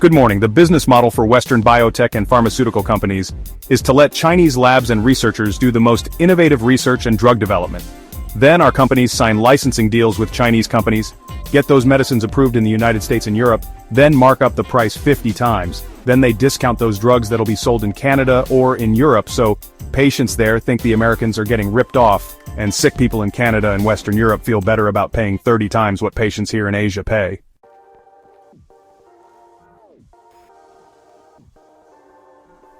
Good morning. The business model for Western biotech and pharmaceutical companies is to let Chinese labs and researchers do the most innovative research and drug development. Then our companies sign licensing deals with Chinese companies, get those medicines approved in the United States and Europe, then mark up the price 50 times. Then they discount those drugs that'll be sold in Canada or in Europe, so patients there think the Americans are getting ripped off, and sick people in Canada and Western Europe feel better about paying 30 times what patients here in Asia pay.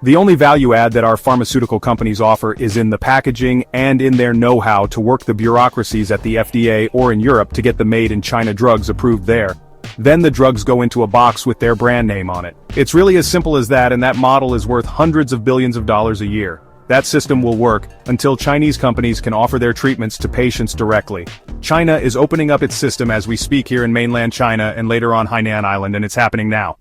The only value add that our pharmaceutical companies offer is in the packaging and in their know-how to work the bureaucracies at the FDA or in Europe to get the made-in-China drugs approved there. Then the drugs go into a box with their brand name on it. It's really as simple as that, and that model is worth hundreds of billions of dollars a year. That system will work until Chinese companies can offer their treatments to patients directly. China is opening up its system as we speak here in mainland China and later on Hainan Island, and it's happening now.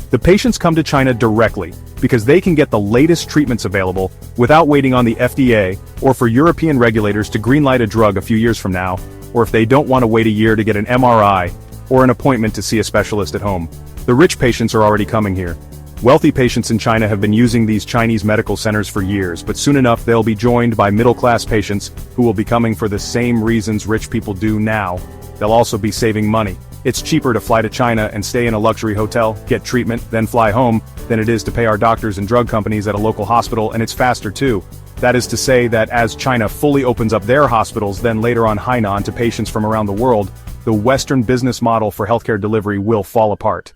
The patients come to China directly, because they can get the latest treatments available, without waiting on the FDA, or for European regulators to greenlight a drug a few years from now, or if they don't want to wait a year to get an MRI, or an appointment to see a specialist at home. The rich patients are already coming here. Wealthy patients in China have been using these Chinese medical centers for years, but soon enough they'll be joined by middle-class patients, who will be coming for the same reasons rich people do now. They'll also be saving money. It's cheaper to fly to China and stay in a luxury hotel, get treatment, then fly home, than it is to pay our doctors and drug companies at a local hospital, and it's faster too. That is to say that as China fully opens up their hospitals, then later on Hainan to patients from around the world, the Western business model for healthcare delivery will fall apart.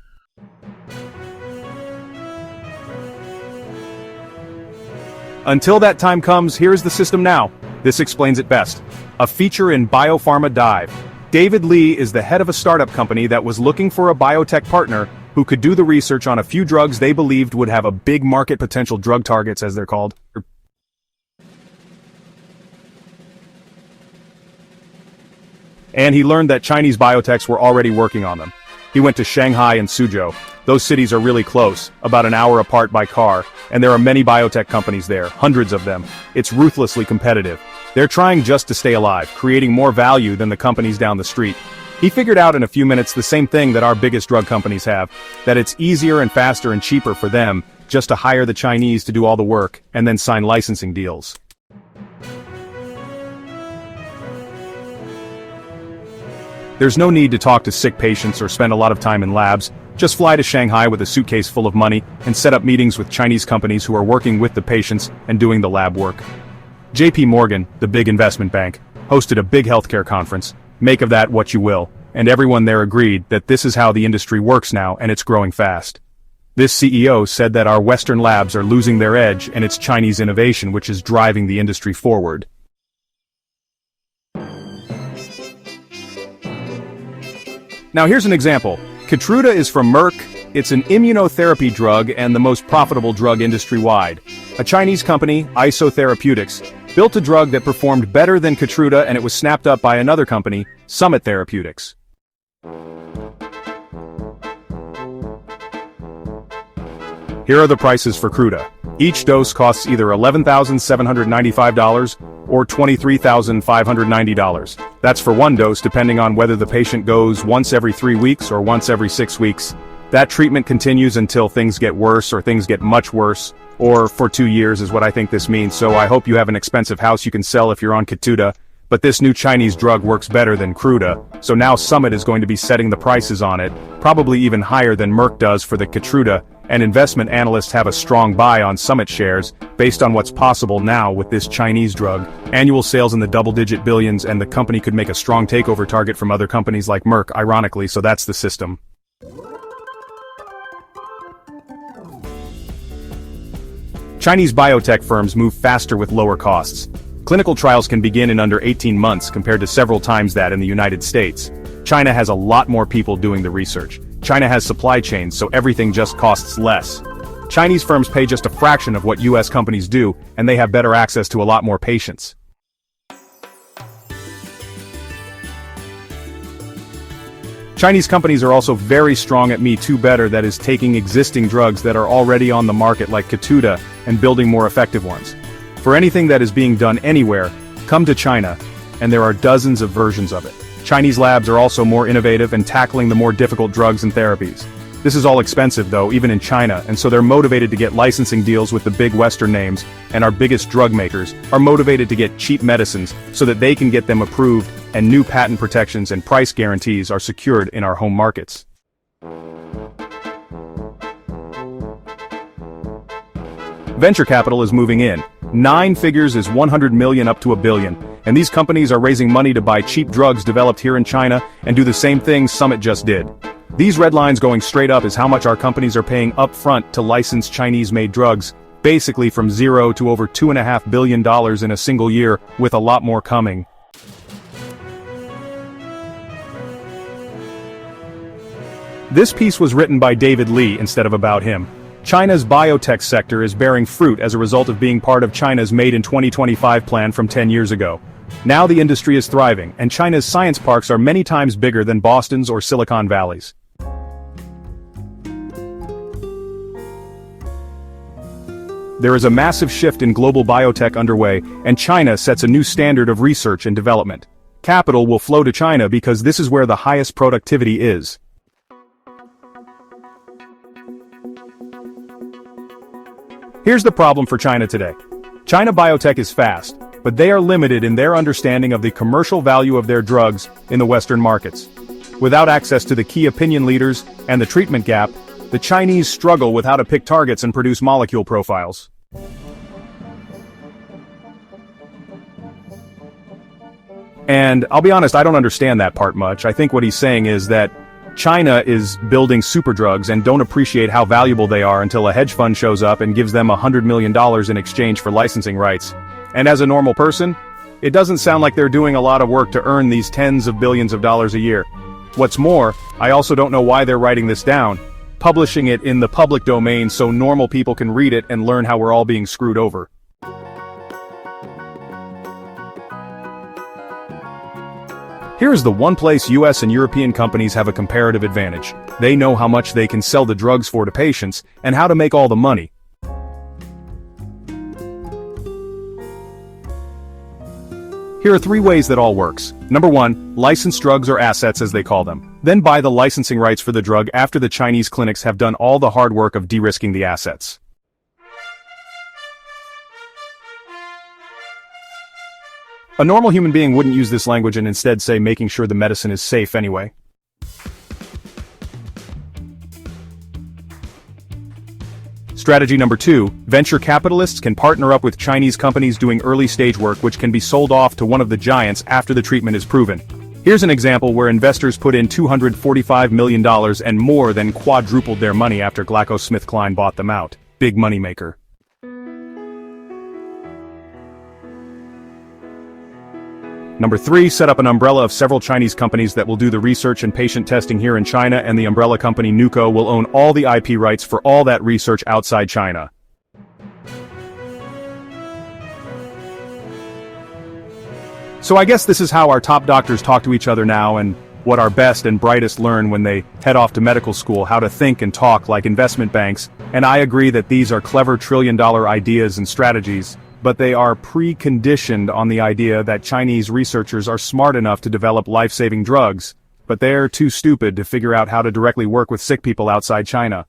Until that time comes, here's the system now. This explains it best. A feature in BioPharma Dive. David Lee is the head of a startup company that was looking for a biotech partner who could do the research on a few drugs they believed would have a big market potential, drug targets as they're called. And he learned that Chinese biotechs were already working on them. He went to Shanghai and Suzhou. Those cities are really close, about an hour apart by car, and there are many biotech companies there, hundreds of them. It's ruthlessly competitive. They're trying just to stay alive, creating more value than the companies down the street. He figured out in a few minutes the same thing that our biggest drug companies have, that it's easier and faster and cheaper for them just to hire the Chinese to do all the work, and then sign licensing deals. There's no need to talk to sick patients or spend a lot of time in labs. Just fly to Shanghai with a suitcase full of money and set up meetings with Chinese companies who are working with the patients and doing the lab work. JP Morgan, the big investment bank, hosted a big healthcare conference. Make of that what you will, and everyone there agreed that this is how the industry works now, and it's growing fast. This CEO said that our Western labs are losing their edge, and it's Chinese innovation which is driving the industry forward. Now here's an example. Kitruda is from Merck. It's an immunotherapy drug and the most profitable drug industry-wide. A Chinese company, ISO Therapeutics, built a drug that performed better than Kitruda, and it was snapped up by another company, Summit Therapeutics. Here are the prices for Kitruda. Each dose costs either $11,795 or $23,590. That's for one dose, depending on whether the patient goes once every 3 weeks or once every 6 weeks. That treatment continues until things get worse or things get much worse, or for 2 years is what I think this means. So I hope you have an expensive house you can sell if you're on Kitruda, but this new Chinese drug works better than Kitruda, so now Summit is going to be setting the prices on it, probably even higher than Merck does for the Kitruda, and investment analysts have a strong buy on Summit shares, based on what's possible now with this Chinese drug. Annual sales in the double-digit billions, and the company could make a strong takeover target from other companies like Merck, ironically, so that's the system. Chinese biotech firms move faster with lower costs. Clinical trials can begin in under 18 months compared to several times that in the United States. China has a lot more people doing the research. China has supply chains, so everything just costs less. Chinese firms pay just a fraction of what US companies do, and they have better access to a lot more patients. Chinese companies are also very strong at Me Too Better, that is taking existing drugs that are already on the market like Kitruda and building more effective ones. For anything that is being done anywhere, come to China, and there are dozens of versions of it. Chinese labs are also more innovative and tackling the more difficult drugs and therapies. This is all expensive though, even in China, and so they're motivated to get licensing deals with the big Western names, and our biggest drug makers are motivated to get cheap medicines so that they can get them approved, and new patent protections and price guarantees are secured in our home markets. Venture capital is moving in. 9 figures is 100 million up to $1 billion, and these companies are raising money to buy cheap drugs developed here in China and do the same thing Summit just did. These red lines going straight up is how much our companies are paying up front to license Chinese-made drugs, basically from $0 to over $2.5 billion in a single year, with a lot more coming. This piece was written by David Lee instead of about him. China's biotech sector is bearing fruit as a result of being part of China's Made in 2025 plan from 10 years ago. Now the industry is thriving, and China's science parks are many times bigger than Boston's or Silicon Valley's. There is a massive shift in global biotech underway, and China sets a new standard of research and development. Capital will flow to China because this is where the highest productivity is. Here's the problem for China today. China biotech is fast, but they are limited in their understanding of the commercial value of their drugs in the Western markets. Without access to the key opinion leaders and the treatment gap, the Chinese struggle with how to pick targets and produce molecule profiles. And I'll be honest, I don't understand that part much. I think what he's saying is that China is building superdrugs and don't appreciate how valuable they are until a hedge fund shows up and gives them $100 million in exchange for licensing rights. And as a normal person, it doesn't sound like they're doing a lot of work to earn these tens of billions of dollars a year. What's more, I also don't know why they're writing this down, publishing it in the public domain so normal people can read it and learn how we're all being screwed over. Here is the one place US and European companies have a comparative advantage. They know how much they can sell the drugs for to patients, and how to make all the money. Here are 3 ways that all works. Number 1, license drugs or assets as they call them. Then buy the licensing rights for the drug after the Chinese clinics have done all the hard work of de-risking the assets. A normal human being wouldn't use this language and instead say making sure the medicine is safe anyway. Strategy number 2, venture capitalists can partner up with Chinese companies doing early stage work which can be sold off to one of the giants after the treatment is proven. Here's an example where investors put in $245 million and more than quadrupled their money after GlaxoSmithKline bought them out. Big money maker. Number 3, set up an umbrella of several Chinese companies that will do the research and patient testing here in China, and the umbrella company Nuco will own all the IP rights for all that research outside China. So I guess this is how our top doctors talk to each other now, and what our best and brightest learn when they head off to medical school, how to think and talk like investment banks, and I agree that these are clever trillion-dollar ideas and strategies. But they are preconditioned on the idea that Chinese researchers are smart enough to develop life-saving drugs, but they're too stupid to figure out how to directly work with sick people outside China.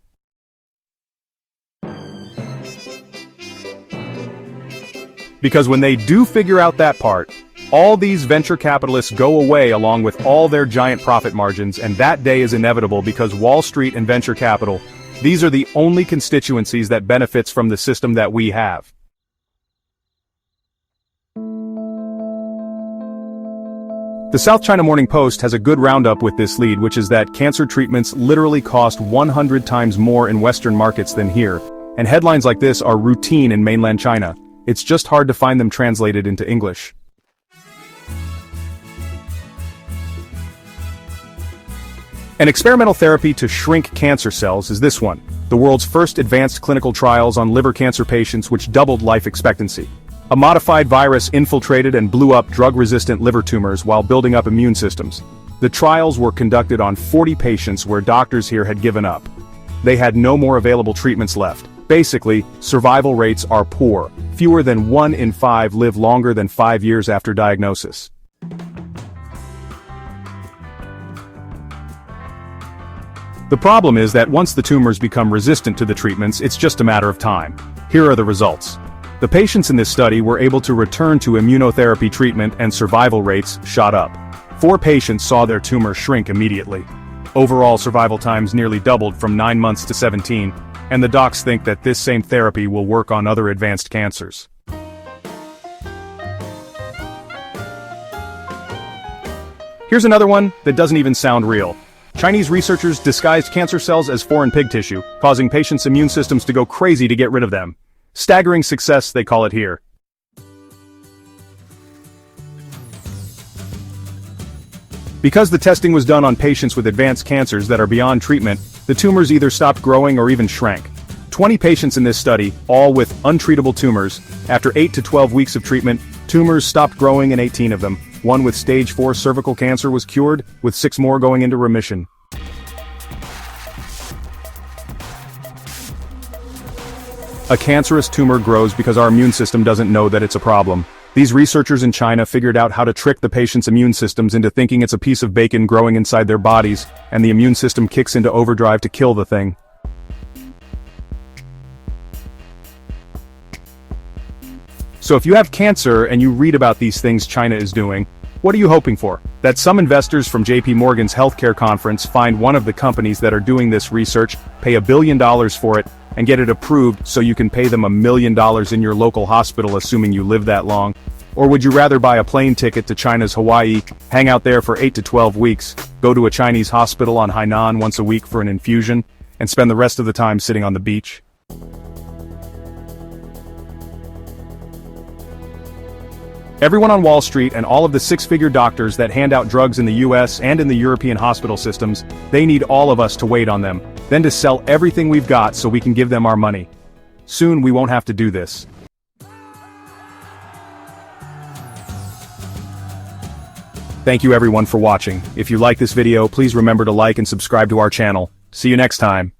Because when they do figure out that part, all these venture capitalists go away along with all their giant profit margins, and that day is inevitable because Wall Street and venture capital, these are the only constituencies that benefits from the system that we have. The South China Morning Post has a good roundup with this lead, which is that cancer treatments literally cost 100 times more in Western markets than here, and headlines like this are routine in mainland China. It's just hard to find them translated into English. An experimental therapy to shrink cancer cells is this one, the world's first advanced clinical trials on liver cancer patients which doubled life expectancy. A modified virus infiltrated and blew up drug-resistant liver tumors while building up immune systems. The trials were conducted on 40 patients where doctors here had given up. They had no more available treatments left. Basically, survival rates are poor. Fewer than 1 in 5 live longer than 5 years after diagnosis. The problem is that once the tumors become resistant to the treatments, it's just a matter of time. Here are the results. The patients in this study were able to return to immunotherapy treatment and survival rates shot up. 4 patients saw their tumor shrink immediately. Overall survival times nearly doubled from 9 months to 17, and the docs think that this same therapy will work on other advanced cancers. Here's another one that doesn't even sound real. Chinese researchers disguised cancer cells as foreign pig tissue, causing patients' immune systems to go crazy to get rid of them. Staggering success, they call it here. Because the testing was done on patients with advanced cancers that are beyond treatment, the tumors either stopped growing or even shrank. 20 patients in this study, all with untreatable tumors, after 8 to 12 weeks of treatment, tumors stopped growing in 18 of them. One with stage 4 cervical cancer was cured, with 6 more going into remission. A cancerous tumor grows because our immune system doesn't know that it's a problem. These researchers in China figured out how to trick the patient's immune systems into thinking it's a piece of bacon growing inside their bodies, and the immune system kicks into overdrive to kill the thing. So if you have cancer and you read about these things China is doing, what are you hoping for? That some investors from JP Morgan's healthcare conference find one of the companies that are doing this research, pay $1 billion for it, and get it approved so you can pay them $1 million in your local hospital assuming you live that long? Or would you rather buy a plane ticket to China's Hawaii, hang out there for 8 to 12 weeks, go to a Chinese hospital on Hainan once a week for an infusion, and spend the rest of the time sitting on the beach? Everyone on Wall Street and all of the 6-figure doctors that hand out drugs in the US and in the European hospital systems, they need all of us to wait on them, then to sell everything we've got so we can give them our money. Soon we won't have to do this. Thank you everyone for watching. If you like this video, please remember to like and subscribe to our channel. See you next time.